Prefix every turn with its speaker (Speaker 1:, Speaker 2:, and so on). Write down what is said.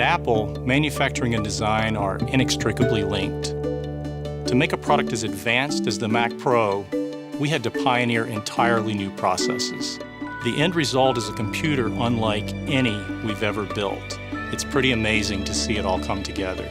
Speaker 1: At Apple, manufacturing and design are inextricably linked. To make a product as advanced as the Mac Pro, we had to pioneer entirely new processes. The end result is a computer unlike any we've ever built. It's pretty amazing to see it all come together.